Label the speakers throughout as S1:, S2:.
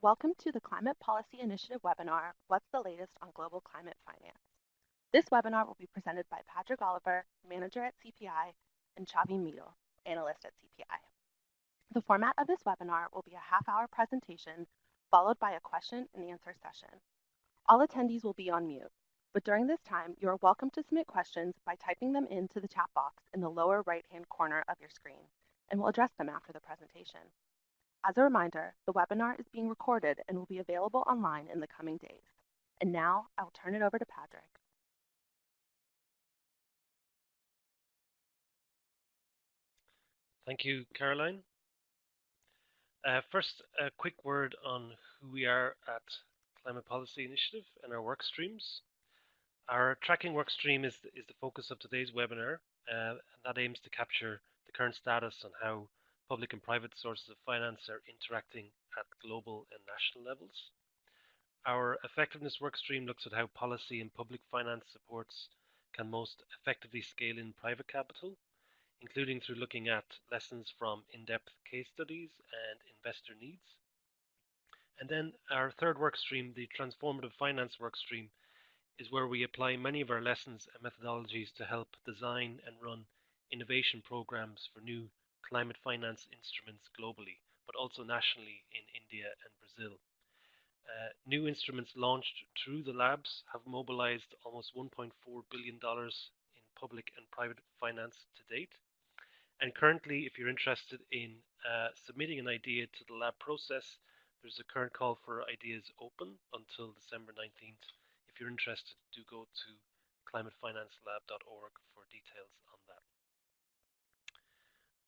S1: Welcome to the Climate Policy Initiative webinar, What's the Latest on Global Climate Finance? This webinar will be presented by Patrick Oliver, Manager at CPI, and Xavi Mito, Analyst at CPI. The format of this webinar will be a half-hour presentation followed by a question and answer session. All attendees will be on mute, but during this time, you are welcome to submit questions by typing them into the chat box in the lower right-hand corner of your screen, and we'll address them after the presentation. As a reminder, the webinar is being recorded and will be available online in the coming days. And now I'll turn it over to Patrick.
S2: Thank you, Caroline. First, a quick word on who we are at Climate Policy Initiative and our work streams. Our tracking work stream is the focus of today's webinar, and that aims to capture the current status on how public and private sources of finance are interacting at global and national levels. Our effectiveness work stream looks at how policy and public finance supports can most effectively scale in private capital, including through looking at lessons from in-depth case studies and investor needs. And then our third work stream, the transformative finance work stream, is where we apply many of our lessons and methodologies to help design and run innovation programs for new climate finance instruments globally, but also nationally in India and Brazil. New instruments launched through the labs have mobilized almost $1.4 billion in public and private finance to date. And currently, if you're interested in submitting an idea to the lab process, there's a current call for ideas open until December 19th. If you're interested, do go to climatefinancelab.org for details on that.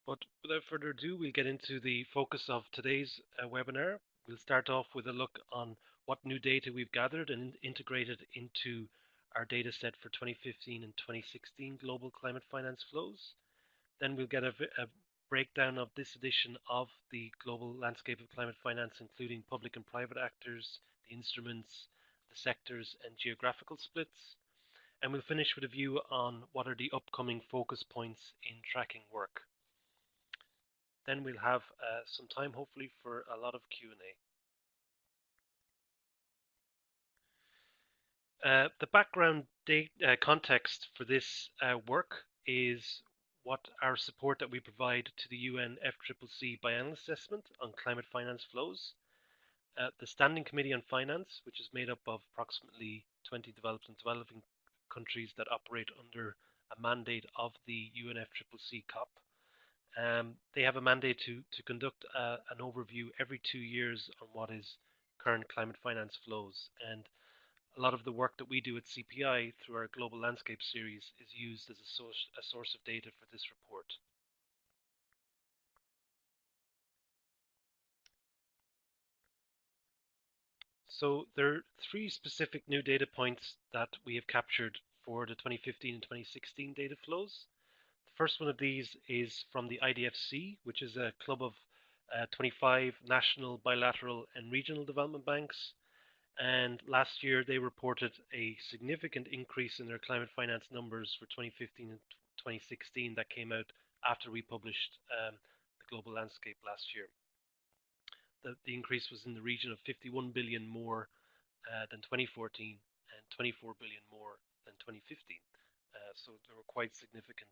S2: But without further ado, we'll get into the focus of today's webinar. We'll start off with a look on what new data we've gathered and integrated into our data set for 2015 and 2016 global climate finance flows. Then we'll get a breakdown of this edition of the global landscape of climate finance, including public and private actors, the instruments, the sectors, and geographical splits. And we'll finish with a view on what are the upcoming focus points in tracking work. Then we'll have some time, hopefully, for a lot of Q&A. The background context for this work is what our support that we provide to the UN FCCC biennial assessment on climate finance flows. The Standing Committee on Finance, which is made up of approximately 20 developed and developing countries that operate under a mandate of the UN FCCC COP. They have a mandate to conduct an overview every 2 years on what is current climate finance flows. And a lot of the work that we do at CPI through our Global Landscape series is used as a source of data for this report. So there are 3 specific new data points that we have captured for the 2015 and 2016 data flows. The first one of these is from the IDFC, which is a club of 25 national, bilateral, and regional development banks. And last year, they reported a significant increase in their climate finance numbers for 2015 and 2016 that came out after we published the global landscape last year. The increase was in the region of 51 billion more than 2014 and 24 billion more than 2015. So there were quite significant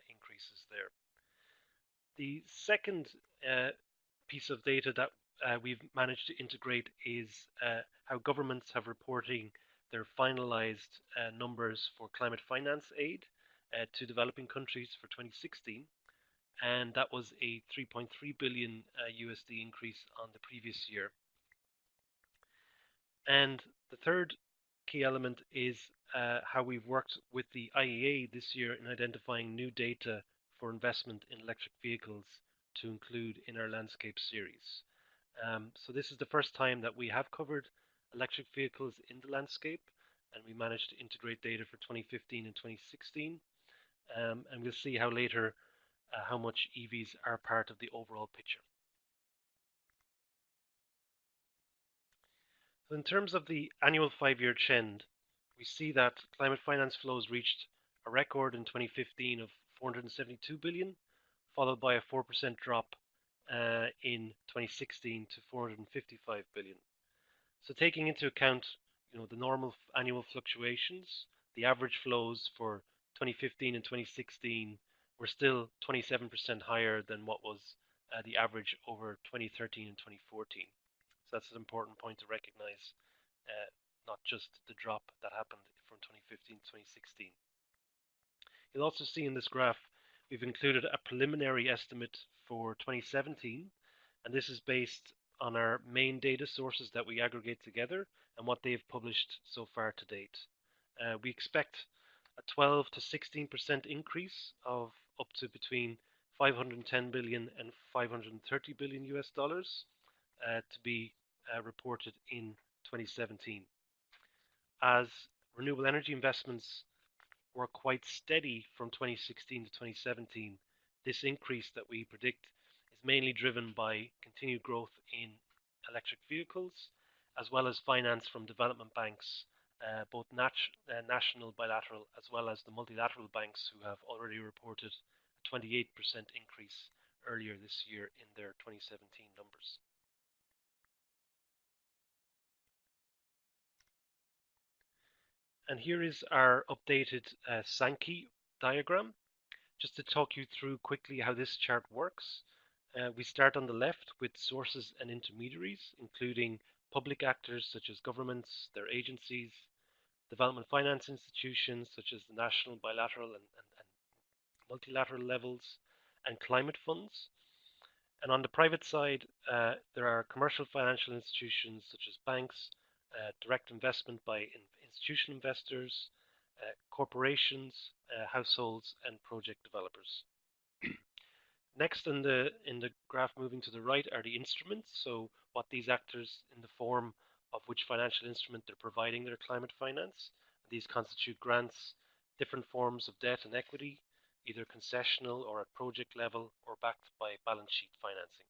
S2: increases there. The second piece of data that we've managed to integrate is how governments have reporting their finalized numbers for climate finance aid to developing countries for 2016, and that was a 3.3 billion USD increase on the previous year. And the third key element is how we've worked with the IEA this year in identifying new data for investment in electric vehicles to include in our landscape series. So this is the first time that we have covered electric vehicles in the landscape, and we managed to integrate data for 2015 and 2016. And we'll see how later how much EVs are part of the overall picture. So in terms of the annual 5-year trend, we see that climate finance flows reached a record in 2015 of 472 billion, followed by a 4% drop in 2016 to 455 billion. So taking into account, the normal annual fluctuations, the average flows for 2015 and 2016 were still 27% higher than what was the average over 2013 and 2014. So that's an important point to recognize, not just the drop that happened from 2015 to 2016. You'll also see in this graph we've included a preliminary estimate for 2017, and this is based on our main data sources that we aggregate together and what they've published so far to date. We expect a 12 to 16% increase of up to between 510 billion and 530 billion US dollars to be reported in 2017. As renewable energy investments were quite steady from 2016 to 2017, this increase that we predict is mainly driven by continued growth in electric vehicles, as well as finance from development banks, both national, bilateral, as well as the multilateral banks who have already reported a 28% increase earlier this year in their 2017 numbers. And here is our updated Sankey diagram. Just to talk you through quickly how this chart works, we start on the left with sources and intermediaries, including public actors such as governments, their agencies, development finance institutions such as the national, bilateral, and multilateral levels, and climate funds. And on the private side, there are commercial financial institutions such as banks, direct investment by institutional investors, corporations, households, and project developers. Next in the graph moving to the right are the instruments, so what these actors in the form of which financial instrument they're providing their climate finance. These constitute grants, different forms of debt and equity, either concessional or at project level or backed by balance sheet financing.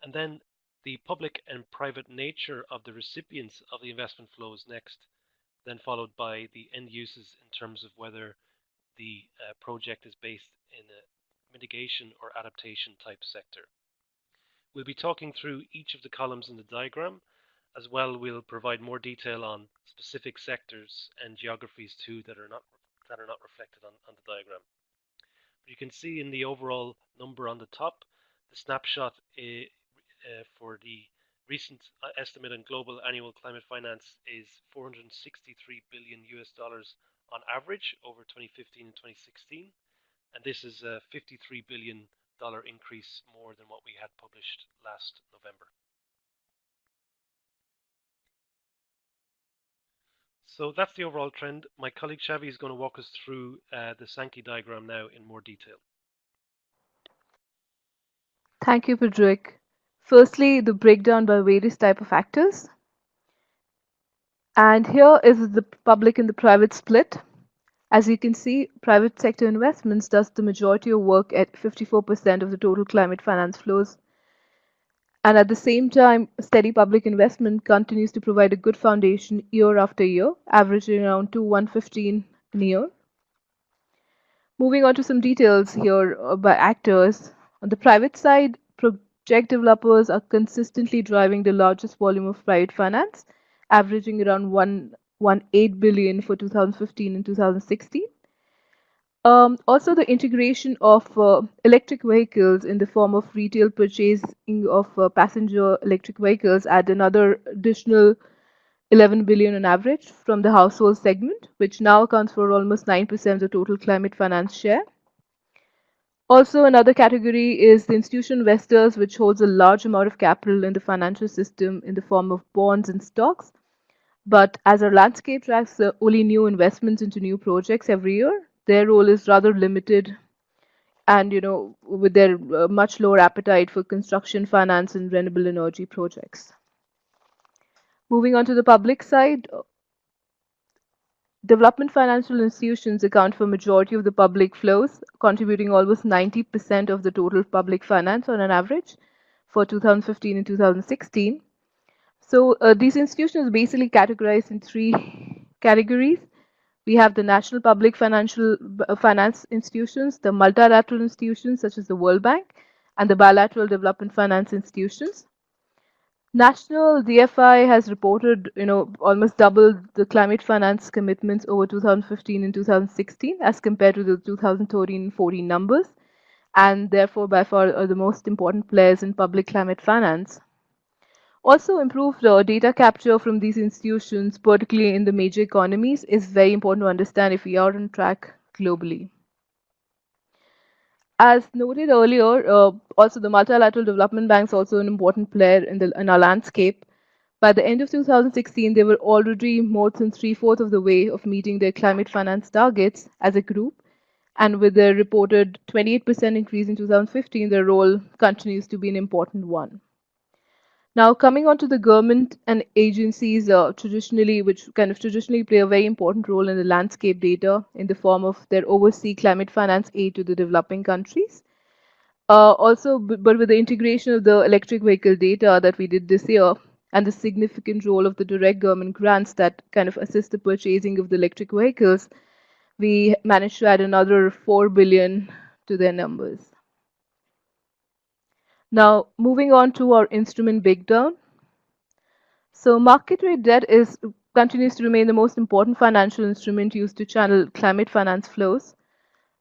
S2: And then the public and private nature of the recipients of the investment flows next, then followed by the end uses in terms of whether the project is based in a mitigation or adaptation type sector. We'll be talking through each of the columns in the diagram. As well, we'll provide more detail on specific sectors and geographies too that are not reflected on the diagram. But you can see in the overall number on the top, the snapshot for the recent estimate on global annual climate finance is 463 billion US dollars on average over 2015 and 2016, and this is a $53 billion increase more than what we had published last November. So that's the overall trend. My colleague Xavi is going to walk us through the Sankey diagram now in more detail.
S3: Thank you, Patrick. Firstly, the breakdown by various type of actors. And here is the public and the private split. As you can see, private sector investments does the majority of work at 54% of the total climate finance flows. And at the same time, steady public investment continues to provide a good foundation year after year, averaging around 115 in a year. Moving on to some details here by actors. On the private side, project developers are consistently driving the largest volume of private finance, averaging around 118 billion for 2015 and 2016. Also, the integration of electric vehicles in the form of retail purchasing of passenger electric vehicles add another additional 11 billion on average from the household segment, which now accounts for almost 9% of the total climate finance share. Also, another category is the institutional investors, which holds a large amount of capital in the financial system in the form of bonds and stocks. But as our landscape tracks only new investments into new projects every year, their role is rather limited, and with their much lower appetite for construction finance and renewable energy projects. Moving on to the public side, development financial institutions account for majority of the public flows, contributing almost 90% of the total public finance on an average for 2015 and 2016. So these institutions basically categorized in three categories. We have the national public finance institutions, the multilateral institutions such as the World Bank, and the bilateral development finance institutions. National DFI has reported, almost doubled the climate finance commitments over 2015 and 2016 as compared to the 2013 and 14 numbers, and therefore by far are the most important players in public climate finance. Also, improved data capture from these institutions, particularly in the major economies, is very important to understand if we are on track globally. As noted earlier, also the multilateral development banks also an important player in our landscape. By the end of 2016, they were already more than three-fourths of the way of meeting their climate finance targets as a group, and with their reported 28% increase in 2015, their role continues to be an important one. Now, coming on to the government and agencies, which kind of traditionally play a very important role in the landscape data in the form of their overseas climate finance aid to the developing countries. But with the integration of the electric vehicle data that we did this year, and the significant role of the direct government grants that kind of assist the purchasing of the electric vehicles, we managed to add another 4 billion to their numbers. Now, moving on to our instrument breakdown. So market rate debt continues to remain the most important financial instrument used to channel climate finance flows.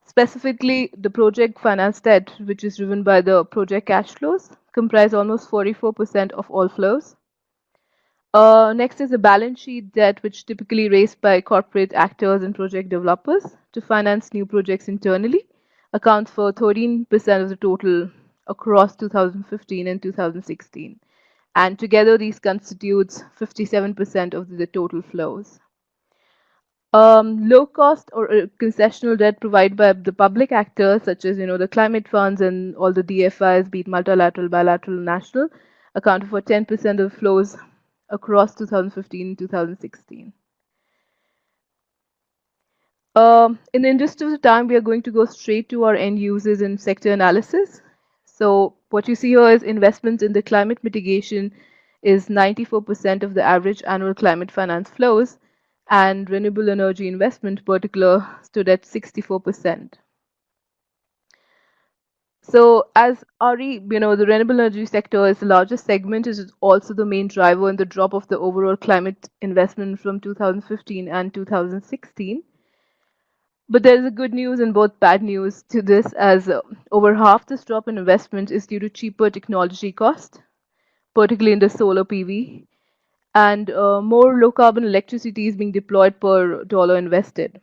S3: Specifically, the project finance debt, which is driven by the project cash flows, comprise almost 44% of all flows. Next is the balance sheet debt, which typically raised by corporate actors and project developers to finance new projects internally, accounts for 13% of the total across 2015 and 2016. And together these constitutes 57% of the total flows. Low cost or concessional debt provided by the public actors, such as the climate funds and all the DFIs, be it multilateral, bilateral, national, accounted for 10% of the flows across 2015 and 2016. In the interest of time, we are going to go straight to our end users and sector analysis. So what you see here is investments in the climate mitigation is 94% of the average annual climate finance flows, and renewable energy investment in particular stood at 64%. So as RE, the renewable energy sector is the largest segment. It is also the main driver in the drop of the overall climate investment from 2015 and 2016. But there is a good news and both bad news to this, as over half this drop in investment is due to cheaper technology cost, particularly in the solar PV, and more low carbon electricity is being deployed per dollar invested.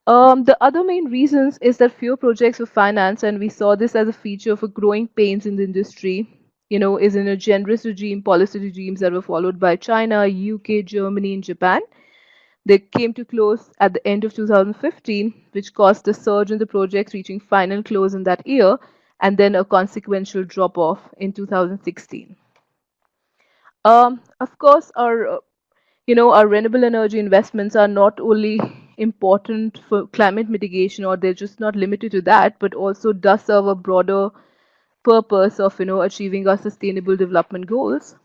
S3: The other main reasons is that fewer projects were financed, and we saw this as a feature of a growing pains in the industry, is in a generous policy regimes that were followed by China, UK, Germany, and Japan. They came to close at the end of 2015, which caused a surge in the projects reaching final close in that year, and then a consequential drop-off in 2016. Of course, our renewable energy investments are not only important for climate mitigation, or they're just not limited to that, but also does serve a broader purpose of achieving our sustainable development goals.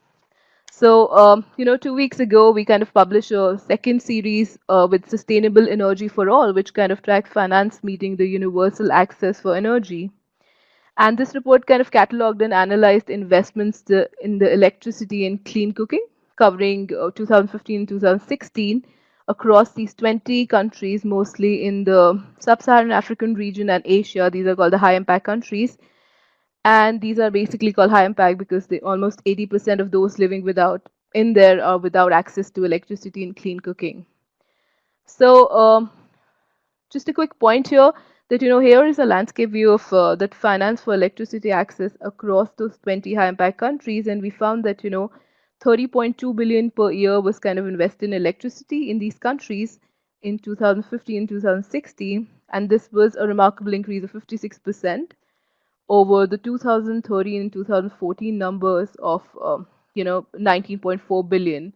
S3: So 2 weeks ago we kind of published a second series with Sustainable Energy for All, which kind of tracks finance meeting the universal access for energy. And this report kind of cataloged and analyzed investments in the electricity and clean cooking, covering 2015 and 2016 across these 20 countries, mostly in the sub-Saharan African region and Asia. These are called the high impact countries. And these are basically called high impact because almost 80% of those living in there are without access to electricity and clean cooking. So just a quick point here that here is a landscape view of that finance for electricity access across those 20 high impact countries, and we found that 30.2 billion per year was kind of invested in electricity in these countries in 2015 2016, and this was a remarkable increase of 56% over the 2013 and 2014 numbers of 19.4 billion.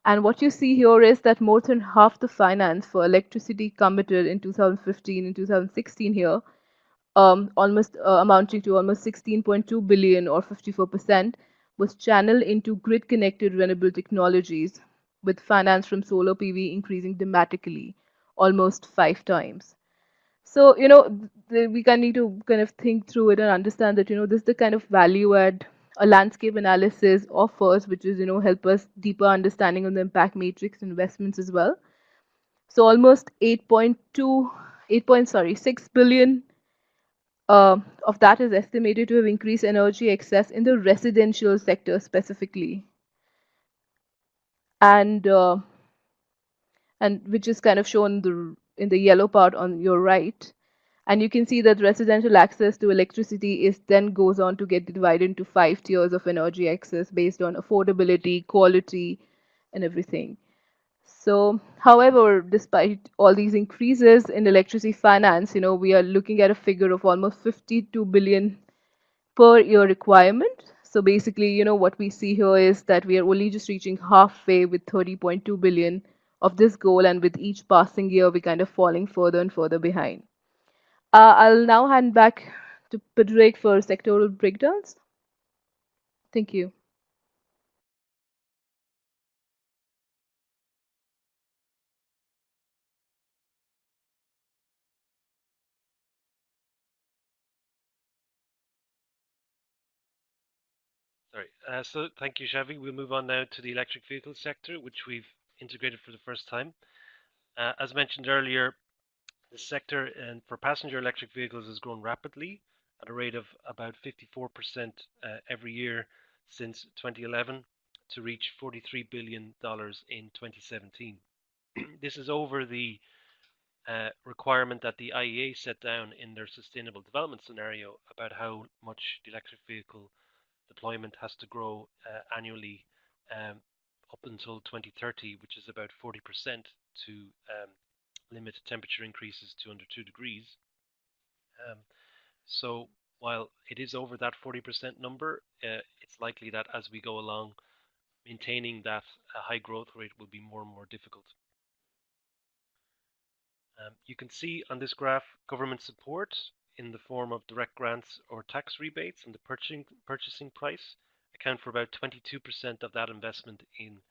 S3: And what you see here is that more than half the finance for electricity committed in 2015 and 2016 here, almost amounting to almost 16.2 billion or 54%, was channeled into grid-connected renewable technologies, with finance from solar PV increasing dramatically, almost 5 times. So, we kind of need to kind of think through it and understand that, this is the kind of value add a landscape analysis offers, which is, help us deeper understanding on the impact matrix investments as well. So almost 6 billion of that is estimated to have increased energy access in the residential sector specifically, and which is kind of shown in the yellow part on your right. And you can see that residential access to electricity is then goes on to get divided into 5 tiers of energy access based on affordability, quality, and everything. So, however, despite all these increases in electricity finance, we are looking at a figure of almost 52 billion per year requirement. So basically, what we see here is that we are only just reaching halfway with 30.2 billion of this goal, and with each passing year, we're kind of falling further and further behind. I'll now hand back to Padraig for sectoral breakdowns. Thank you.
S2: Sorry. So thank you, Shavi. We'll move on now to the electric vehicle sector, which we've integrated for the first time. As mentioned earlier, the sector and for passenger electric vehicles has grown rapidly at a rate of about 54% every year since 2011 to reach $43 billion in 2017. This is over the requirement that the IEA set down in their sustainable development scenario about how much the electric vehicle deployment has to grow annually up until 2030, which is about 40% to limit temperature increases to under 2 degrees. So while it is over that 40% number, it's likely that as we go along, maintaining that high growth rate will be more and more difficult. You can see on this graph government support in the form of direct grants or tax rebates and the purchasing price account for about 22% of that investment in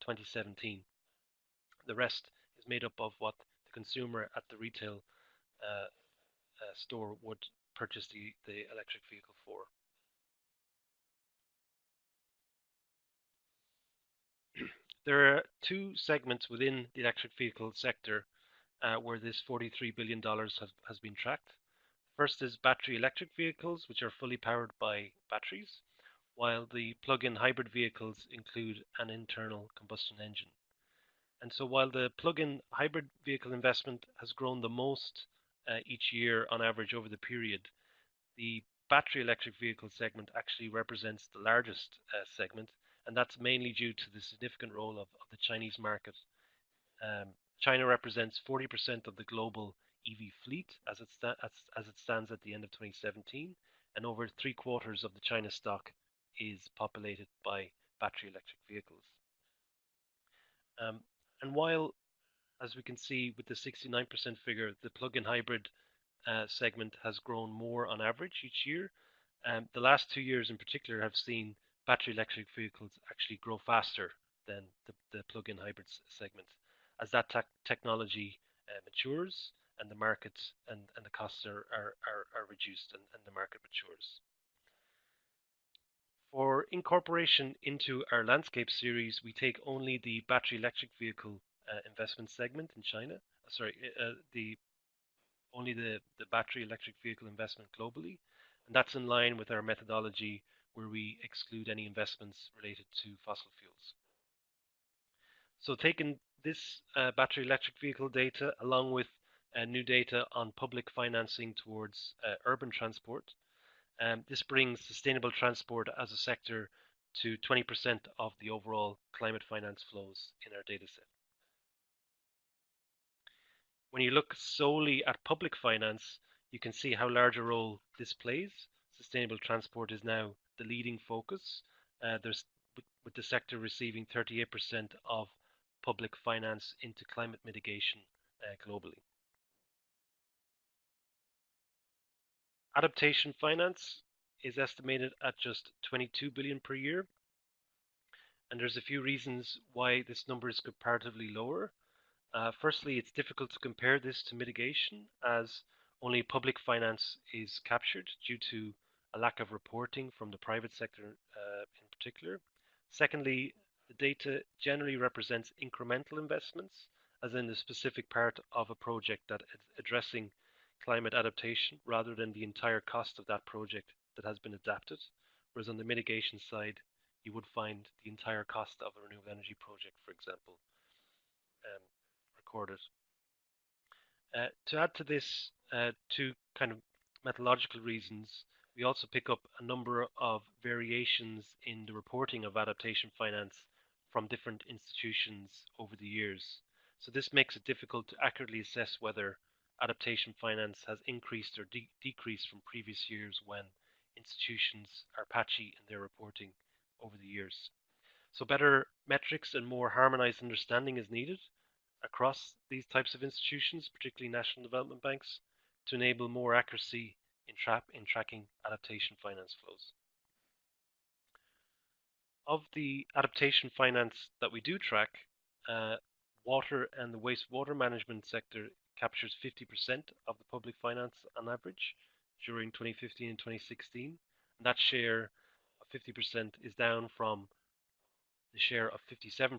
S2: 2017. The rest is made up of what the consumer at the retail store would purchase the electric vehicle for. There are two segments within the electric vehicle sector where this $43 billion has been tracked. First is battery electric vehicles, which are fully powered by batteries, while the plug-in hybrid vehicles include an internal combustion engine. And so while the plug-in hybrid vehicle investment has grown the most each year on average over the period, the battery electric vehicle segment actually represents the largest segment, and that's mainly due to the significant role of the Chinese market. China represents 40% of the global EV fleet as it stands at the end of 2017, and over 3/4 of the China stock is populated by battery electric vehicles. And while, as we can see with the 69% figure, the plug-in hybrid segment has grown more on average each year, the last 2 years in particular have seen battery electric vehicles actually grow faster than the plug-in hybrid segment, as that technology matures and the market and the costs are reduced and the market matures. For incorporation into our landscape series, we take only the battery electric vehicle investment segment in China. Only the battery electric vehicle investment globally, and that's in line with our methodology where we exclude any investments related to fossil fuels. So taking this battery electric vehicle data along with new data on public financing towards urban transport, this brings sustainable transport as a sector to 20% of the overall climate finance flows in our dataset. When you look solely at public finance, you can see how large a role this plays. Sustainable transport is now the leading focus. With the sector receiving 38% of public finance into climate mitigation globally. Adaptation finance is estimated at just 22 billion per year, and there's a few reasons why this number is comparatively lower. Firstly, it's difficult to compare this to mitigation as only public finance is captured due to a lack of reporting from the private sector in particular. Secondly, the data generally represents incremental investments, as in the specific part of a project that is addressing climate adaptation rather than the entire cost of that project that has been adapted. Whereas on the mitigation side, you would find the entire cost of a renewable energy project, for example, um, recorded. To add to this, two kind of methodological reasons, we also pick up a number of variations in the reporting of adaptation finance from different institutions over the years. So this makes it difficult to accurately assess whether adaptation finance has increased or decreased from previous years when institutions are patchy in their reporting over the years. So better metrics and more harmonized understanding is needed across these types of institutions, particularly national development banks, to enable more accuracy in tracking adaptation finance flows. Of the adaptation finance that we do track, water and the wastewater management sector captures 50% of the public finance on average during 2015 and 2016. And that share of 50% is down from the share of 57%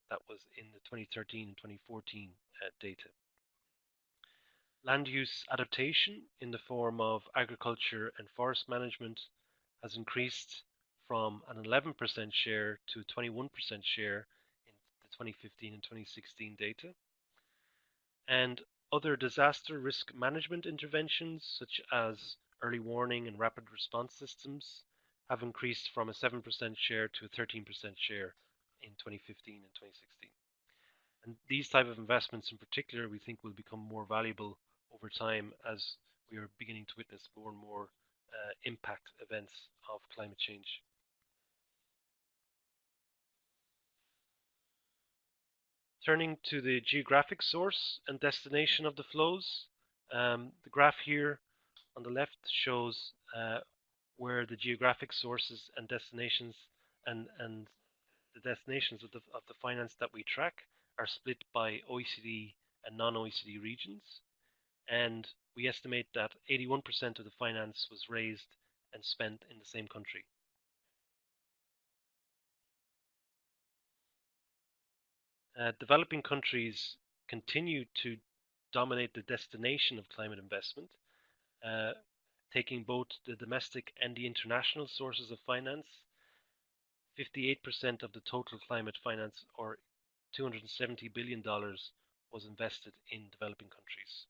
S2: that was in the 2013 and 2014 data. Land use adaptation in the form of agriculture and forest management has increased from an 11% share to a 21% share in the 2015 and 2016 data. And other disaster risk management interventions, such as early warning and rapid response systems, have increased from a 7% share to a 13% share in 2015 and 2016. And these type of investments in particular, we think will become more valuable over time as we are beginning to witness more and more impact events of climate change. Turning to the geographic source and destination of the flows, the graph here on the left shows where the geographic sources and destinations and the destinations of the finance that we track are split by OECD and non-OECD regions. And we estimate that 81% of the finance was raised and spent in the same country. Developing countries continue to dominate the destination of climate investment, taking both the domestic and the international sources of finance. 58% of the total climate finance, or $270 billion, was invested in developing countries.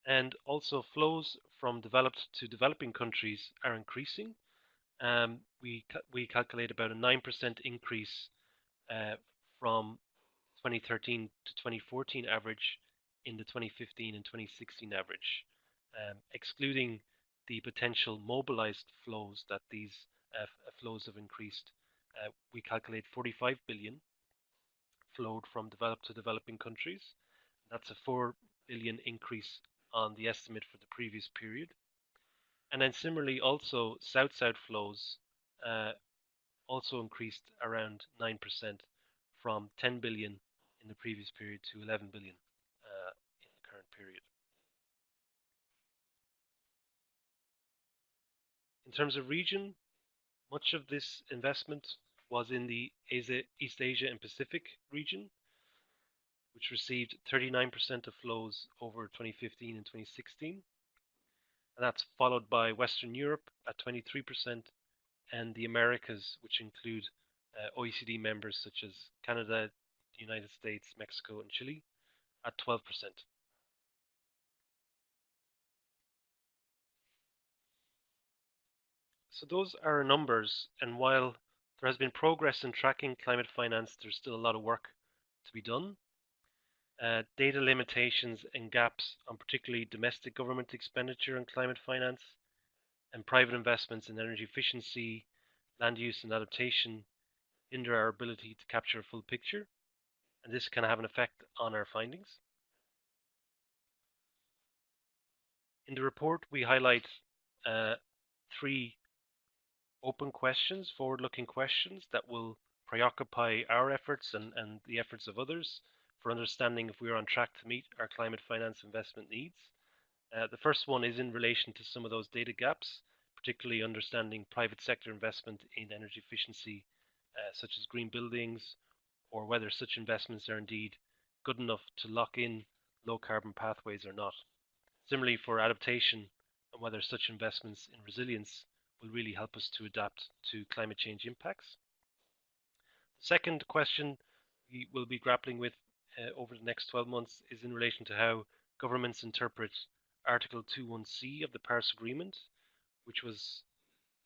S2: And also flows from developed to developing countries are increasing. We calculate about a 9% increase from 2013 to 2014 average in the 2015 and 2016 average, excluding the potential mobilized flows that these flows have increased. We calculate 45 billion flowed from developed to developing countries. That's a 4 billion increase on the estimate for the previous period. And then similarly, also south-south flows also increased around 9% from 10 billion in the previous period to 11 billion in the current period. In terms of region, much of this investment was in the East Asia and Pacific region, which received 39% of flows over 2015 and 2016. And that's followed by Western Europe at 23% and the Americas, which include OECD members such as Canada, the United States, Mexico, and Chile at 12%. So those are our numbers, and while there has been progress in tracking climate finance, there's still a lot of work to be done. Data limitations and gaps on particularly domestic government expenditure on climate finance and private investments in energy efficiency, land use and adaptation hinder our ability to capture a full picture, and this can have an effect on our findings. In the report, we highlight 3 open questions, forward-looking questions that will preoccupy our efforts and the efforts of others for understanding if we are on track to meet our climate finance investment needs. The first one is in relation to some of those data gaps, particularly understanding private sector investment in energy efficiency, such as green buildings, or whether such investments are indeed good enough to lock in low carbon pathways or not. Similarly, for adaptation and whether such investments in resilience will really help us to adapt to climate change impacts. The second question we will be grappling with over the next 12 months is in relation to how governments interpret Article 2.1c of the Paris Agreement, which was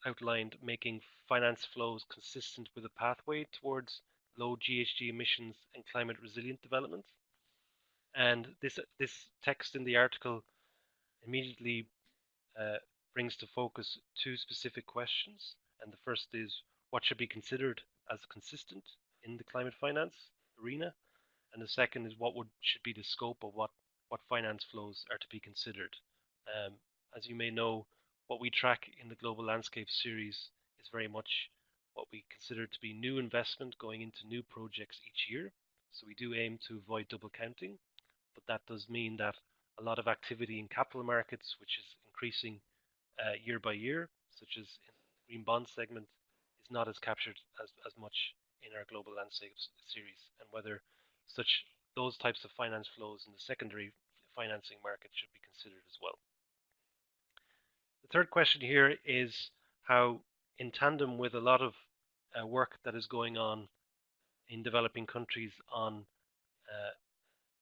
S2: outlined making finance flows consistent with a pathway towards low GHG emissions and climate resilient development. And this text in the article immediately brings to focus two specific questions. And the first is what should be considered as consistent in the climate finance arena, and the second is what should be the scope of what finance flows are to be considered. As you may know, what we track in the Global Landscape series is very much what we consider to be new investment going into new projects each year. So we do aim to avoid double counting, but that does mean that a lot of activity in capital markets, which is increasing year by year, such as in the green bond segment, is not as captured as much in our Global Landscape series, and whether those types of finance flows in the secondary financing market should be considered as well. The third question here is how, in tandem with a lot of work that is going on in developing countries on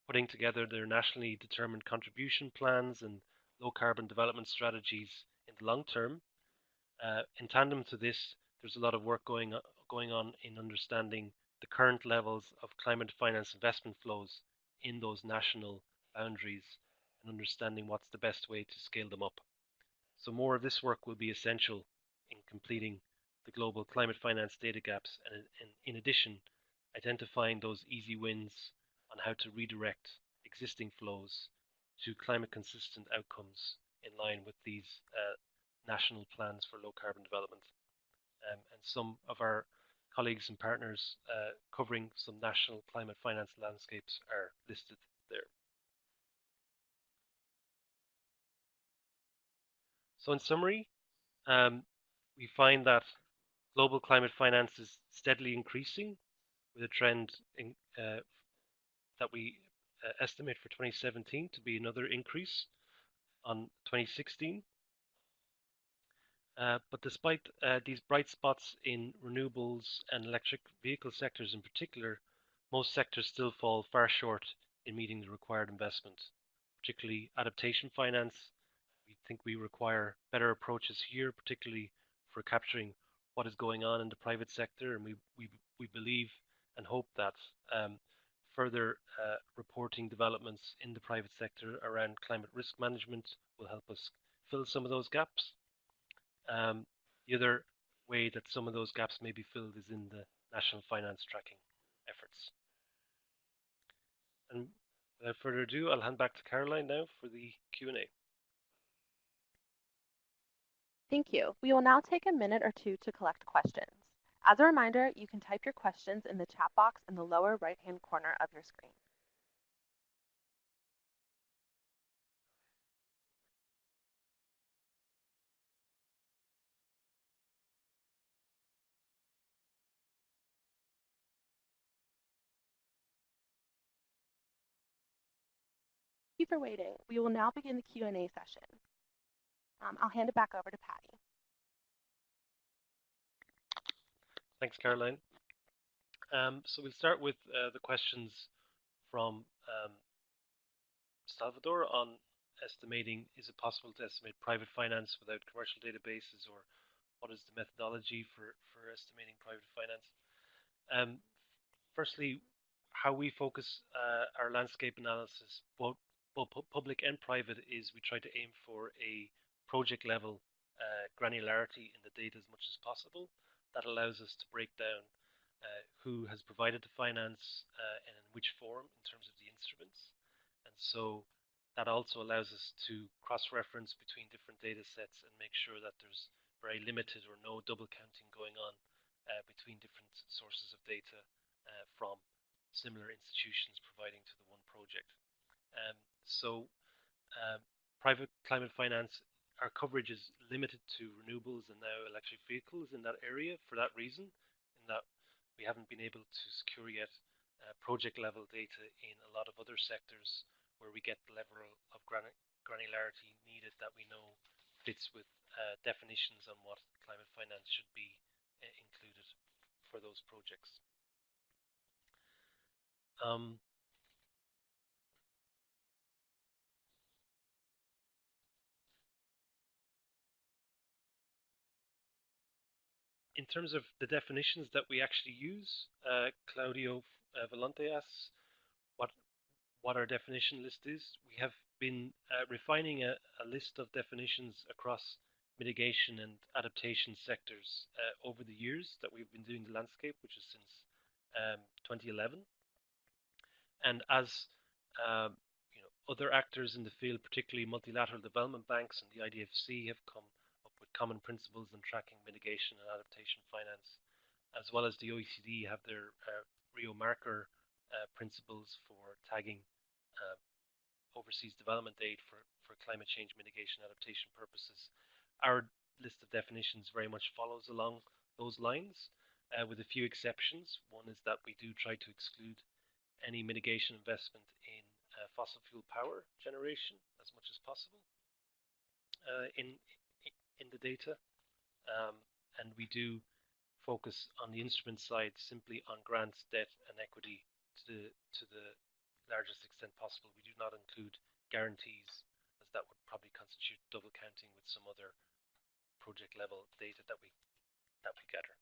S2: putting together their nationally determined contribution plans and low carbon development strategies in the long term, in tandem to this, there's a lot of work going on in understanding the current levels of climate finance investment flows in those national boundaries and understanding what's the best way to scale them up. So more of this work will be essential in completing the global climate finance data gaps and in addition, identifying those easy wins on how to redirect existing flows to climate consistent outcomes in line with these national plans for low carbon development. And some of our colleagues and partners covering some national climate finance landscapes are listed there. So in summary, we find that global climate finance is steadily increasing with a trend that we estimate for 2017 to be another increase on 2016. But despite these bright spots in renewables and electric vehicle sectors in particular, most sectors still fall far short in meeting the required investment, particularly adaptation finance. We think we require better approaches here, particularly for capturing what is going on in the private sector, and we believe and hope that further reporting developments in the private sector around climate risk management will help us fill some of those gaps. The other way that some of those gaps may be filled is in the national finance tracking efforts. And without further ado, I'll hand back to Caroline now for the Q&A.
S1: Thank you. We will now take a minute or two to collect questions. As a reminder, you can type your questions in the chat box in the lower right-hand corner of your screen. Thank you for waiting. We will now begin the Q&A session. I'll hand it back over to Patty.
S2: Thanks, Caroline. So we'll start with the questions from Salvador on estimating, is it possible to estimate private finance without commercial databases, or what is the methodology for estimating private finance? Firstly, how we focus our landscape analysis, both public and private, is we try to aim for a project level granularity in the data as much as possible. That allows us to break down who has provided the finance and in which form in terms of the instruments. And so that also allows us to cross-reference between different data sets and make sure that there's very limited or no double counting going on between different sources of data from similar institutions providing to the one project. So private climate finance, our coverage is limited to renewables and now electric vehicles in that area for that reason, in that we haven't been able to secure yet project level data in a lot of other sectors where we get the level of granularity needed that we know fits with definitions on what climate finance should be included for those projects. In terms of the definitions that we actually use, Claudio Volante asks what our definition list is. We have been refining a list of definitions across mitigation and adaptation sectors over the years that we've been doing the landscape, which is since 2011. And as other actors in the field, particularly multilateral development banks and the IDFC, have come up with common principles in tracking mitigation and adaptation finance, as well as the OECD have their Rio marker principles for tagging overseas development aid for climate change mitigation adaptation purposes. Our list of definitions very much follows along those lines, with a few exceptions. One is that we do try to exclude any mitigation investment in fossil fuel power generation as much as possible in the data, and we do focus on the instrument side simply on grants, debt, and equity to the largest extent possible. We do not include guarantees, as that would probably constitute double counting with some other project level data that we gather.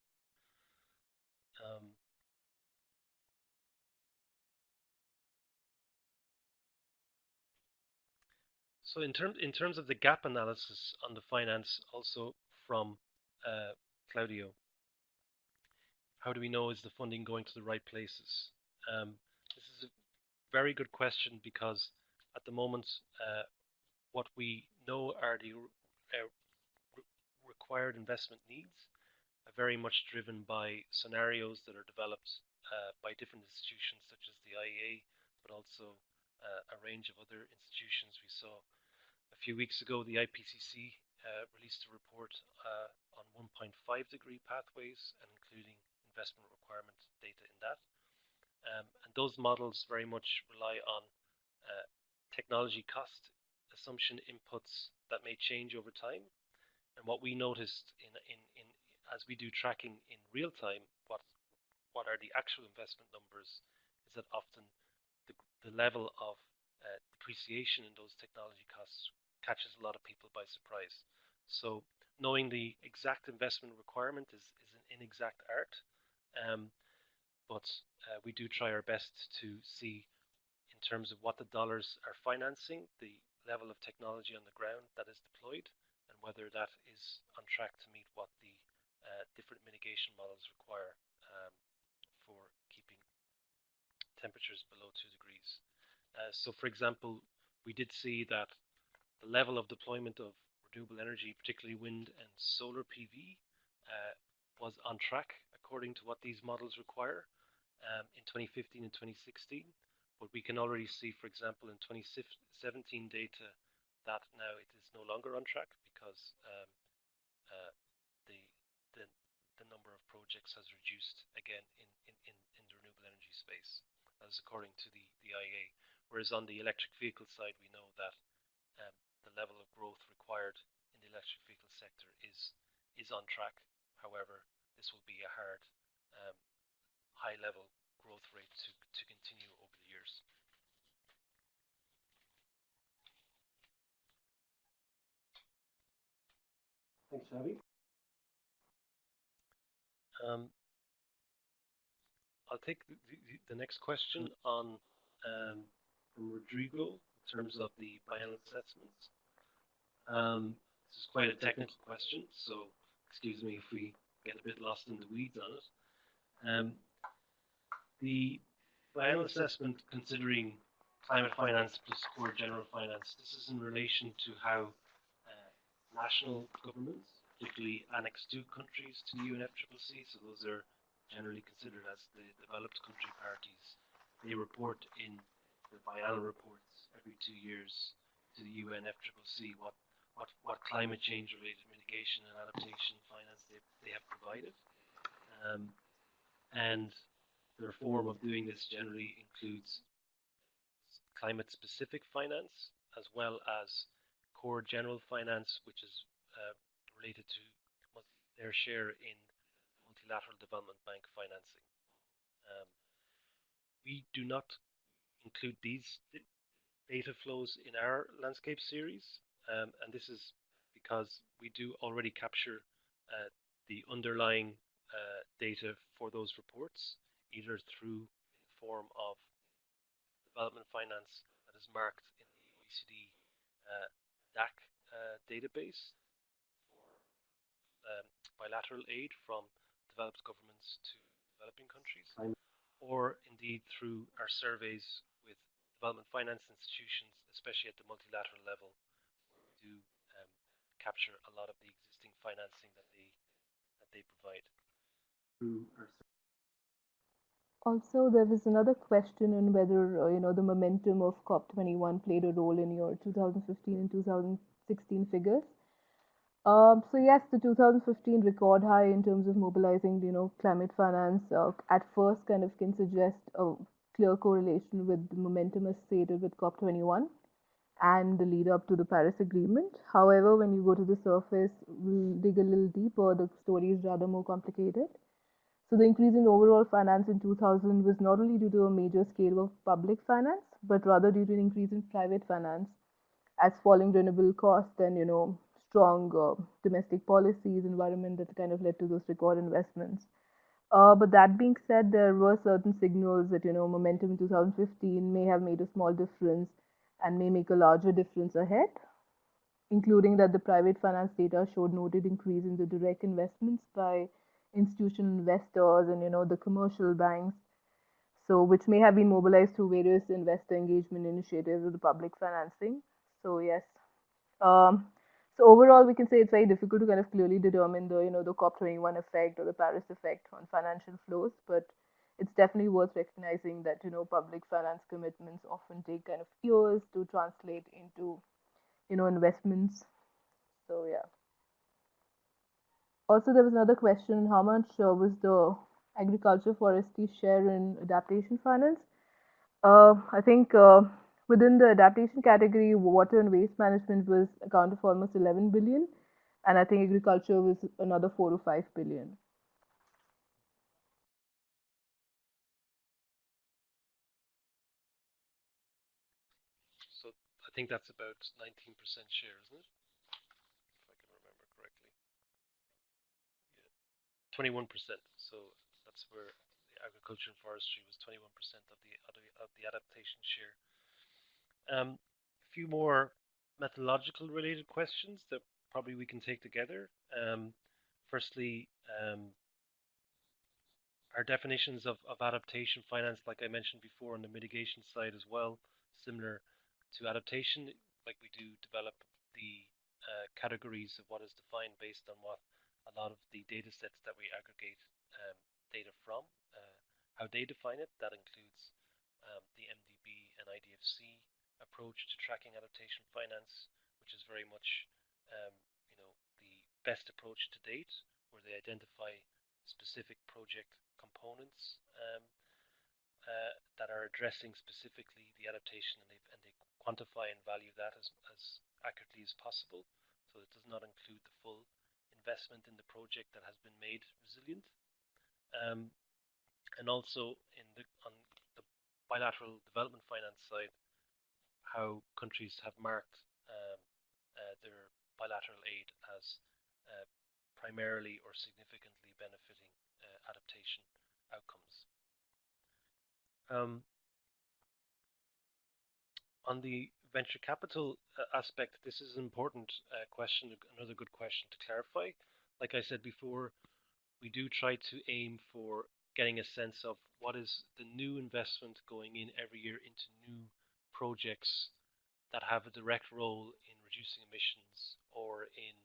S2: So in terms of the gap analysis on the finance, also from Claudio, how do we know is the funding going to the right places? This is a very good question, because at the moment, what we know are the required investment needs are very much driven by scenarios that are developed by different institutions such as the IEA, but also a range of other institutions. We saw a few weeks ago the IPCC released a report on 1.5 degree pathways, and including investment requirement data in that. And those models very much rely on technology cost assumption inputs that may change over time. And what we noticed in as we do tracking in real time, what are the actual investment numbers, is that often the level of depreciation in those technology costs catches a lot of people by surprise. So knowing the exact investment requirement is an inexact art, but we do try our best to see, in terms of what the dollars are financing, the level of technology on the ground that is deployed, and whether that is on track to meet what the different mitigation models require for keeping temperatures below 2 degrees. So for example, we did see that the level of deployment of renewable energy, particularly wind and solar PV, was on track according to what these models require in 2015 and 2016. But we can already see, for example, in 2017 data, that now it is no longer on track, because the number of projects has reduced again in the renewable energy space. That is according to the IEA. Whereas on the electric vehicle side, we know that the level of growth required in the electric vehicle sector is on track. However, this will be a hard, high-level growth rate to continue over the years. Thanks, Xavi. I'll take the next question on from Rodrigo in terms of the biennial assessments. This is quite a technical question, so excuse me if we get a bit lost in the weeds on it. The biennial assessment considering climate finance plus core general finance, this is in relation to how national governments particularly Annex 2 countries to the UNFCCC. So those are generally considered as the developed country parties. They report in the biannual reports every 2 years to the UNFCCC what climate change related mitigation and adaptation finance they have provided. And their form of doing this generally includes climate specific finance as well as core general finance, which is related to their share in multilateral development bank financing. We do not include these data flows in our landscape series, and this is because we do already capture the underlying data for those reports, either through the form of development finance that is marked in the OECD DAC database for bilateral aid from developed governments to developing countries, or indeed through our surveys with development finance institutions, especially at the multilateral level, where we do capture a lot of the existing financing that they provide.
S3: Also, there was another question on whether the momentum of COP21 played a role in your 2015 and 2016 figures. So yes, the 2015 record high in terms of mobilizing, climate finance at first kind of can suggest a clear correlation with the momentum associated with COP21 and the lead up to the Paris Agreement. However, when you go to the surface, we'll dig a little deeper, the story is rather more complicated. So the increase in overall finance in 2000 was not only due to a major scale of public finance, but rather due to an increase in private finance as falling renewable costs and, strong domestic policies, environment that kind of led to those record investments. But that being said, there were certain signals that, momentum in 2015 may have made a small difference and may make a larger difference ahead, including that the private finance data showed noted increase in the direct investments by institutional investors and, the commercial banks, so which may have been mobilized through various investor engagement initiatives with the public financing. So yes. So overall, we can say it's very difficult to kind of clearly determine the COP21 effect or the Paris effect on financial flows, but it's definitely worth recognizing that public finance commitments often take kind of years to translate into investments. So yeah. Also, there was another question: how much was the agriculture forestry share in adaptation finance? I think within the adaptation category, water and waste management was accounted for almost 11 billion, and I think agriculture was another 4 to 5 billion.
S2: So I think that's about 19% share, isn't it? If I can remember correctly. Yeah. 21%. So that's where the agriculture and forestry was 21% of the adaptation share. A few more methodological related questions that probably we can take together. Firstly, our definitions of adaptation finance, like I mentioned before, on the mitigation side as well, similar to adaptation, like we do develop the categories of what is defined based on what a lot of the data sets that we aggregate data from, how they define it. That includes the MDB and IDFC approach to tracking adaptation finance, which is very much the best approach to date, where they identify specific project components that are addressing specifically the adaptation, and they quantify and value that as accurately as possible. So it does not include the full investment in the project that has been made resilient. And also on the bilateral development finance side, how countries have marked their bilateral aid as primarily or significantly benefiting adaptation outcomes. On the venture capital aspect, this is an important question, another good question to clarify. Like I said before, we do try to aim for getting a sense of what is the new investment going in every year into new projects that have a direct role in reducing emissions or in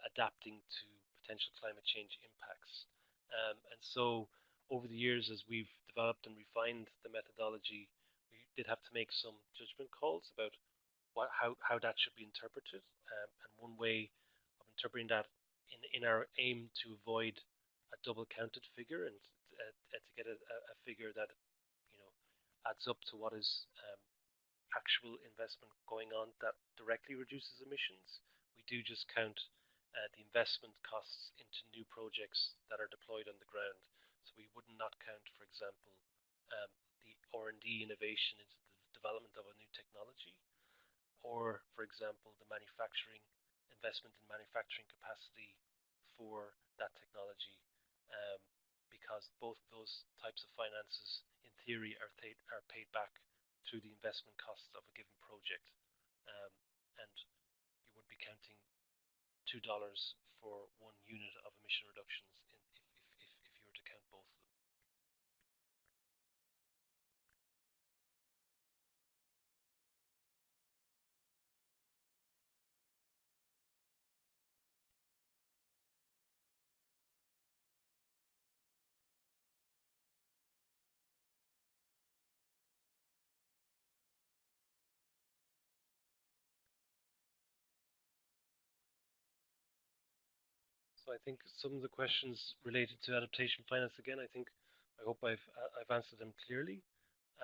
S2: adapting to potential climate change impacts. And so over the years, as we've developed and refined the methodology, we did have to make some judgment calls about how that should be interpreted. And one way of interpreting that in our aim to avoid a double counted figure and to get a figure that you know adds up to what is actual investment going on that directly reduces emissions. We do just count the investment costs into new projects that are deployed on the ground. So we would not count, for example, the R&D innovation into the development of a new technology, or, for example, the manufacturing investment in manufacturing capacity for that technology, um, because both of those types of finances, in theory, are paid back through the investment costs of a given project. Um, and you would be counting $2 for 1 unit of emission reductions if you were to count both of them. So I think some of the questions related to adaptation finance, again, I hope I've answered them clearly.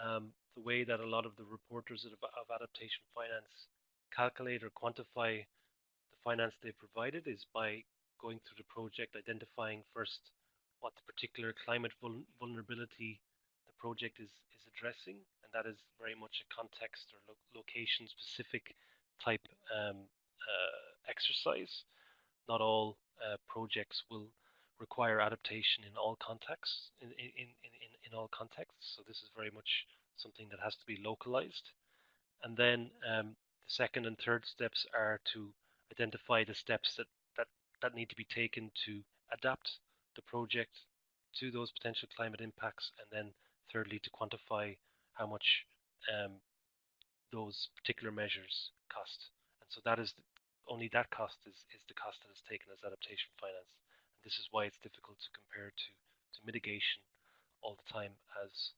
S2: The way that a lot of the reporters of adaptation finance calculate or quantify the finance they provided is by going through the project, identifying first what the particular climate vulnerability the project is addressing, and that is very much a context or location specific type exercise. Not all projects will require adaptation in all contexts. In all contexts, so this is very much something that has to be localized. And then the second and third steps are to identify the steps that need to be taken to adapt the project to those potential climate impacts, and then thirdly to quantify how much those particular measures cost. And so that is only that cost is the cost that is taken as adaptation finance. And this is why it's difficult to compare to mitigation all the time. As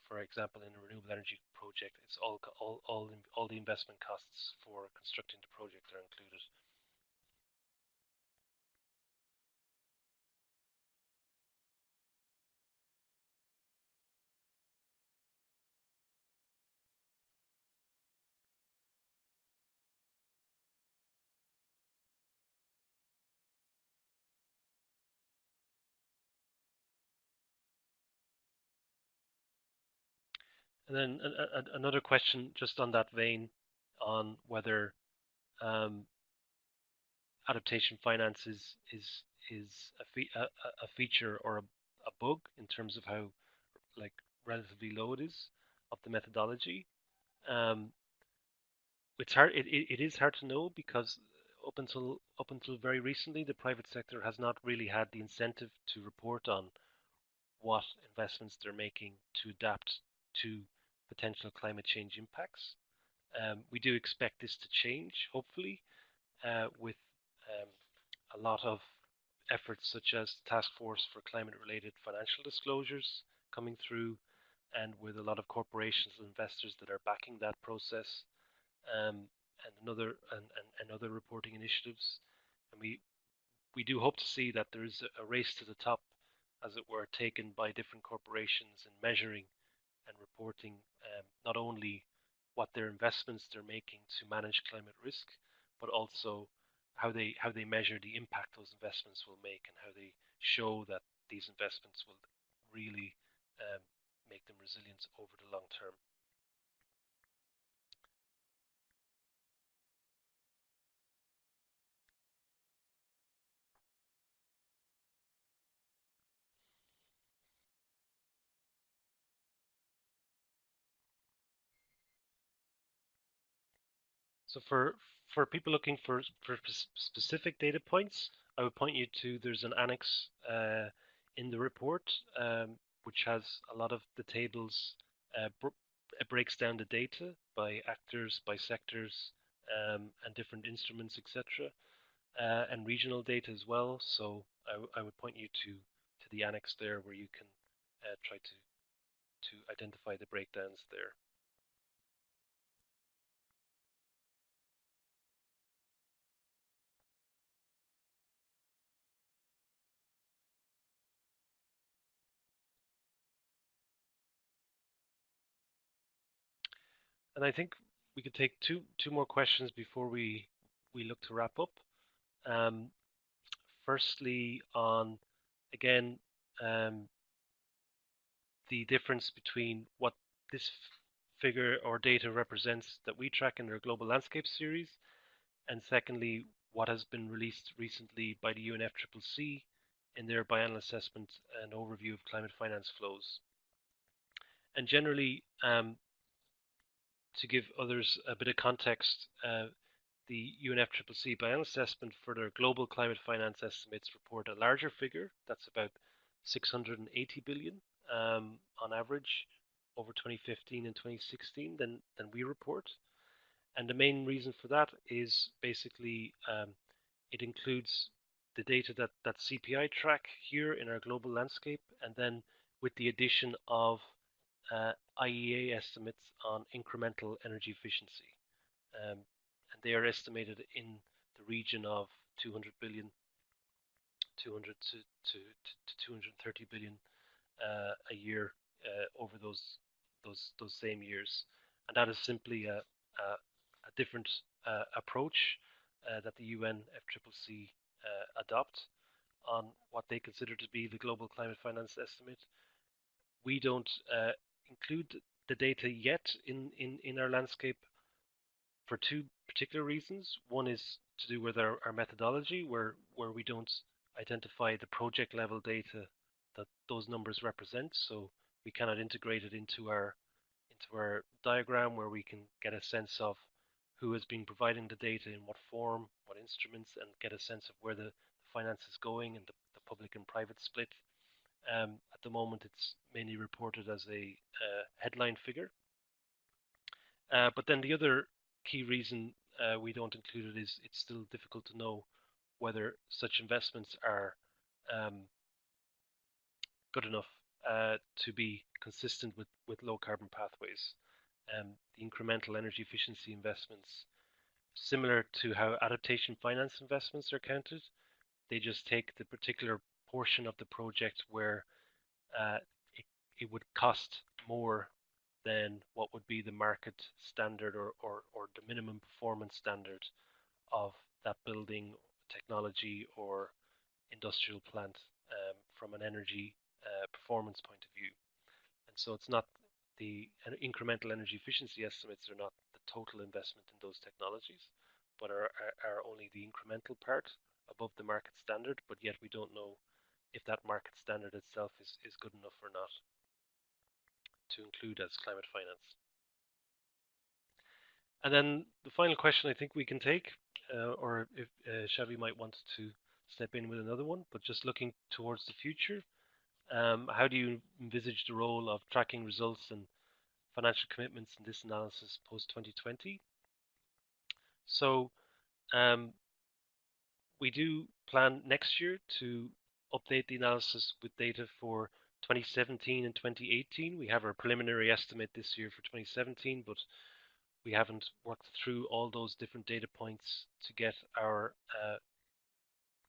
S2: for example, in a renewable energy project, it's all the investment costs for constructing the project are included. And then another question just on that vein, on whether um, adaptation finance is a feature or a bug in terms of how like relatively low it is of the methodology. Um, it's hard. It is hard to know because up until very recently, the private sector has not really had the incentive to report on what investments they're making to adapt to potential climate change impacts. We do expect this to change, hopefully, with um, a lot of efforts such as Task Force for Climate-Related Financial Disclosures coming through, and with a lot of corporations and investors that are backing that process, and other reporting initiatives. And we do hope to see that there is a race to the top, as it were, taken by different corporations in measuring and reporting not only what their investments they're making to manage climate risk, but also how they measure the impact those investments will make, and how they show that these investments will really um, make them resilient over the long term. So for people looking for specific data points, I would point you to there's an annex in the report which has a lot of the tables. It breaks down the data by actors, by sectors, and different instruments, etc. and regional data as well. So I would point you to the annex there where you can try to identify the breakdowns there. And I think we could take two more questions before we look to wrap up. Um, firstly, on again the difference between what this figure or data represents that we track in our global landscape series, and secondly, what has been released recently by the UNFCCC in their biennial assessment and overview of climate finance flows. And generally, to give others a bit of context, the UNFCCC biennial assessment for their global climate finance estimates report a larger figure. That's about 680 billion on average over 2015 and 2016 than we report. And the main reason for that is basically it includes the data that CPI track here in our global landscape, and then with the addition of IEA estimates on incremental energy efficiency. And they are estimated in the region of 200 billion, 200 to 230 billion a year over those same years. And that is simply a different approach that the UNFCCC adopt on what they consider to be the global climate finance estimate. We don't include the data yet in our landscape for two particular reasons. One is to do with our methodology, where we don't identify the project level data that those numbers represent, so we cannot integrate it into our diagram where we can get a sense of who has been providing the data in what form, what instruments, and get a sense of where the finance is going and the public and private split. At the moment, it's mainly reported as a headline figure. But then the other key reason we don't include it is it's still difficult to know whether such investments are good enough to be consistent with low carbon pathways. The incremental energy efficiency investments, similar to how adaptation finance investments are counted, they just take the particular portion of the project where it would cost more than what would be the market standard or the minimum performance standard of that building, technology, or industrial plant from an energy performance point of view. And so it's not the incremental energy efficiency estimates are not the total investment in those technologies, but are only the incremental part above the market standard, but yet we don't know if that market standard itself is good enough or not to include as climate finance. And then the final question I think we can take, or if Xavi might want to step in with another one, but just looking towards the future, how do you envisage the role of tracking results and financial commitments in this analysis post 2020? So we do plan next year to update the analysis with data for 2017 and 2018. We have our preliminary estimate this year for 2017, but we haven't worked through all those different data points to get our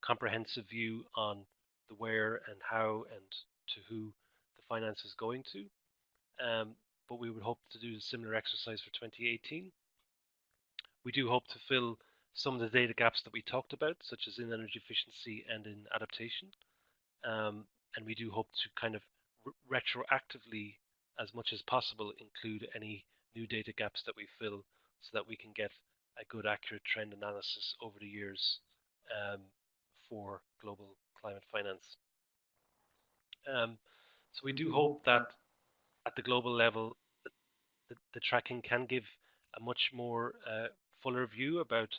S2: comprehensive view on the where and how and to who the finance is going to. But we would hope to do a similar exercise for 2018. We do hope to fill some of the data gaps that we talked about, such as in energy efficiency and in adaptation. And we do hope to kind of retroactively, as much as possible, include any new data gaps that we fill so that we can get a good, accurate trend analysis over the years for global climate finance. So we do hope that at the global level, the tracking can give a much more fuller view about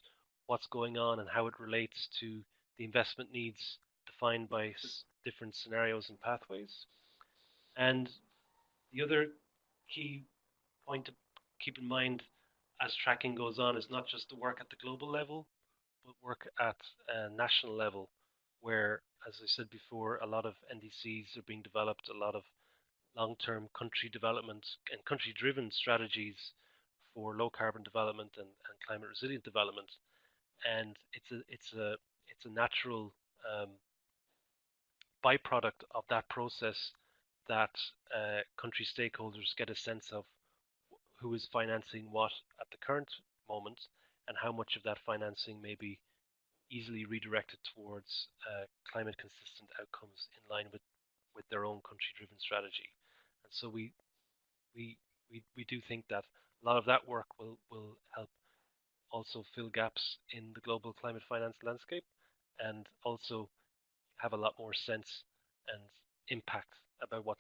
S2: what's going on and how it relates to the investment needs defined by different scenarios and pathways. And the other key point to keep in mind as tracking goes on is not just the work at the global level, but work at a national level, where, as I said before, a lot of NDCs are being developed, a lot of long-term country development and country-driven strategies for low-carbon development and climate resilient development, and it's a natural byproduct of that process that country stakeholders get a sense of who is financing what at the current moment and how much of that financing may be easily redirected towards climate consistent outcomes in line with their own country driven strategy. And so we do think that a lot of that work will help also fill gaps in the global climate finance landscape and also have a lot more sense and impact about what